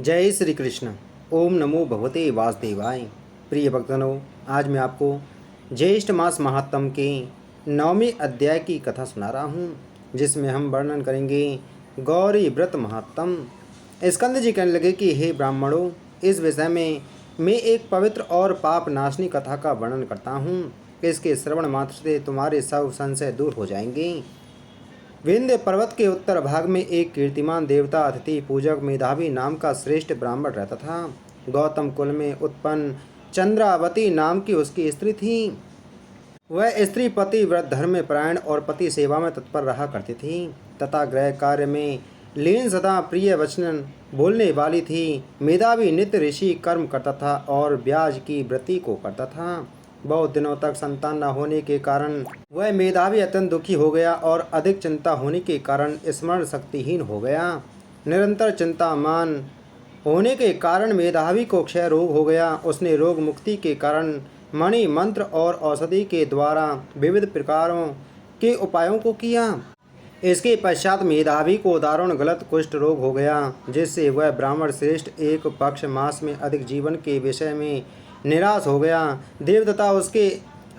जय श्री कृष्ण। ओम नमो भगवते वासुदेवाय। प्रिय भक्तजनों, आज मैं आपको ज्येष्ठ मास महात्म के 9वें अध्याय की कथा सुना रहा हूँ, जिसमें हम वर्णन करेंगे गौरी व्रत महात्म। स्कंद जी कहने लगे कि हे ब्राह्मणों, इस विषय में मैं एक पवित्र और पाप नाशनी कथा का वर्णन करता हूँ। इसके श्रवण मात्र से तुम्हारे सब संशय दूर हो जाएंगे। विंध्य पर्वत के उत्तर भाग में एक कीर्तिमान देवता अतिथि पूजक मेधावी नाम का श्रेष्ठ ब्राह्मण रहता था। गौतम कुल में उत्पन्न चंद्रावती नाम की उसकी स्त्री थी। वह स्त्री पति व्रत धर्म में परायण और पति सेवा में तत्पर रहा करती थी तथा गृह कार्य में लीन सदा प्रिय वचन बोलने वाली थी। मेधावी नित्य ऋषि कर्म करता था और ब्याज की वृत्ति को करता था। बहुत दिनों तक संतान न होने के कारण वह मेधावी अत्यंत दुखी हो गया और अधिक चिंता होने के कारण स्मरण शक्तिहीन हो गया। निरंतर चिंतामान होने के कारण मेधावी को क्षय रोग हो गया। उसने रोग मुक्ति के कारण मणि मंत्र और औषधि के द्वारा विविध प्रकारों के उपायों को किया। इसके पश्चात मेधावी को दारुण गलत कुष्ठ रोग हो गया, जिससे वह ब्राह्मण श्रेष्ठ एक पक्ष मास में अधिक जीवन के विषय में निराश हो गया। देवदत्ता उसके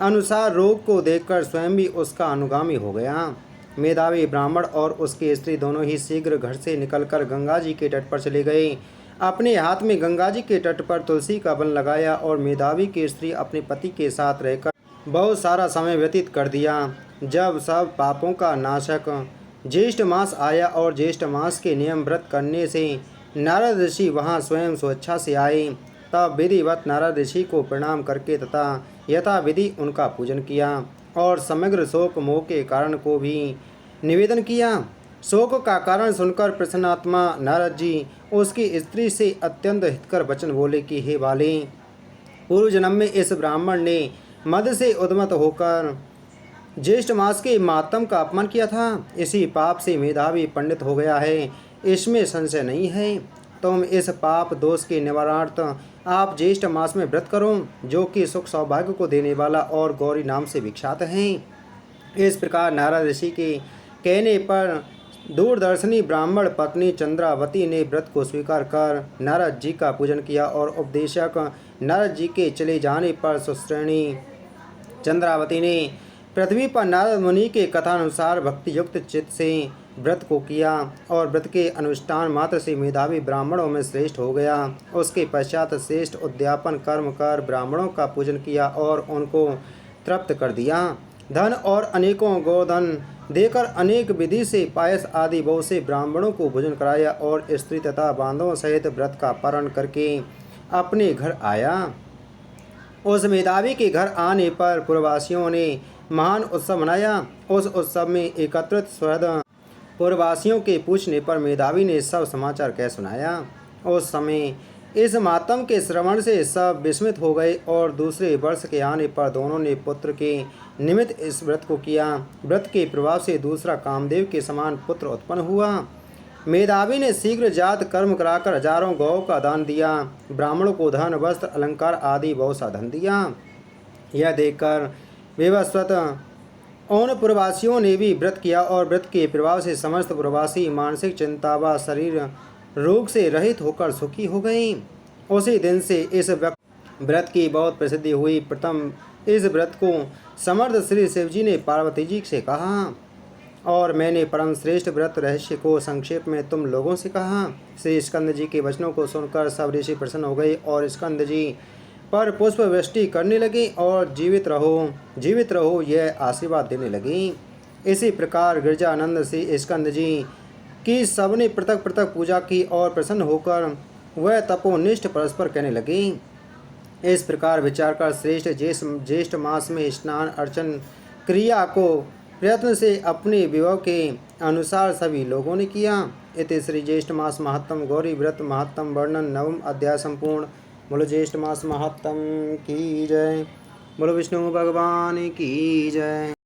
अनुसार रोग को देखकर स्वयं भी उसका अनुगामी हो गया। मेधावी ब्राह्मण और उसकी स्त्री दोनों ही शीघ्र घर से निकलकर गंगा जी के तट पर चले गए। अपने हाथ में गंगा जी के तट पर तुलसी का वन लगाया और मेधावी की स्त्री अपने पति के साथ रहकर बहुत सारा समय व्यतीत कर दिया। जब सब पापों का नाशक ज्येष्ठ मास आया और ज्येष्ठ मास के नियम व्रत करने से नारद ऋषि वहाँ स्वयं स्वेच्छा से आए, तब विधिवत नारद ऋषि को प्रणाम करके तथा यथाविधि उनका पूजन किया और समग्र शोक मोह के कारण को भी निवेदन किया। शोक का कारण सुनकर प्रसन्नात्मा नारद जी उसकी स्त्री से अत्यंत हितकर वचन बोले कि हे बाले, पूर्व जन्म में इस ब्राह्मण ने मद से उद्मत होकर ज्येष्ठ मास के मातम का अपमान किया था। इसी पाप से मेधावी पंडित हो गया है, इसमें संशय नहीं है। तुम इस पाप दोष के निवारणार्थ आप ज्येष्ठ मास में व्रत करो, जो कि सुख सौभाग्य को देने वाला और गौरी नाम से विख्यात है। इस प्रकार नारद ऋषि के कहने पर दूरदर्शनी ब्राह्मण पत्नी चंद्रावती ने व्रत को स्वीकार कर नारद जी का पूजन किया और उपदेशक नारद जी के चले जाने पर सुश्रेणी चंद्रावती ने पृथ्वी पर नारद मुनि के कथानुसार भक्ति युक्त चित्त से व्रत को किया और व्रत के अनुष्ठान मात्र से मेधावी ब्राह्मणों में श्रेष्ठ हो गया। उसके पश्चात श्रेष्ठ उद्यापन कर्म कर ब्राह्मणों का पूजन किया और उनको तृप्त कर दिया। धन और अनेकों गोधन देकर अनेक विधि से पायस आदि बहुत से ब्राह्मणों को भोजन कराया और स्त्री तथा बांधवों सहित व्रत का पारण करके अपने घर आया। उस मेधावी के घर आने पर पुरवासियों ने महान उत्सव मनाया। उस उत्सव में एकत्रित स्वद पुरवासियों के पूछने पर मेधावी ने सब समाचार कह सुनाया। उस समय इस मातम के श्रवण से सब विस्मित हो गए और दूसरे वर्ष के आने पर दोनों ने पुत्र के निमित्त इस व्रत को किया। व्रत के प्रभाव से दूसरा कामदेव के समान पुत्र उत्पन्न हुआ। मेधावी ने शीघ्र जात कर्म कराकर हजारों गौ का दान दिया। ब्राह्मणों को धन वस्त्र अलंकार आदि बहुत सा धन दिया। यह देखकर विवस्वत उन प्रवासियों ने भी व्रत किया और व्रत के प्रभाव से समस्त प्रवासी मानसिक चिंता व शरीर रोग से रहित होकर सुखी हो गए। उसी दिन से इस व्रत की बहुत प्रसिद्धि हुई। प्रथम इस व्रत को समर्थ श्री शिव जी ने पार्वती जी से कहा और मैंने परम श्रेष्ठ व्रत रहस्य को संक्षेप में तुम लोगों से कहा। श्री स्कंद जी के वचनों को सुनकर सब ऋषि प्रसन्न हो गए और स्कंद जी पर पुष्प वृष्टि करने लगे और जीवित रहो यह आशीर्वाद देने लगी। इसी प्रकार गिरजानंद से स्कंद जी की सबने पृथक पृथक पूजा की और प्रसन्न होकर वह तपोनिष्ठ परस्पर कहने लगे। इस प्रकार विचार कर श्रेष्ठ ज्येष्ठ मास में स्नान अर्चन क्रिया को प्रयत्न से अपने विभव के अनुसार सभी लोगों ने किया। इति श्री ज्येष्ठ मास महात्म गौरी व्रत महात्म वर्णन 9वां अध्याय संपूर्ण। बोलो ज्येष्ठ मास महात्म की जय। बोलो विष्णु भगवान की जय।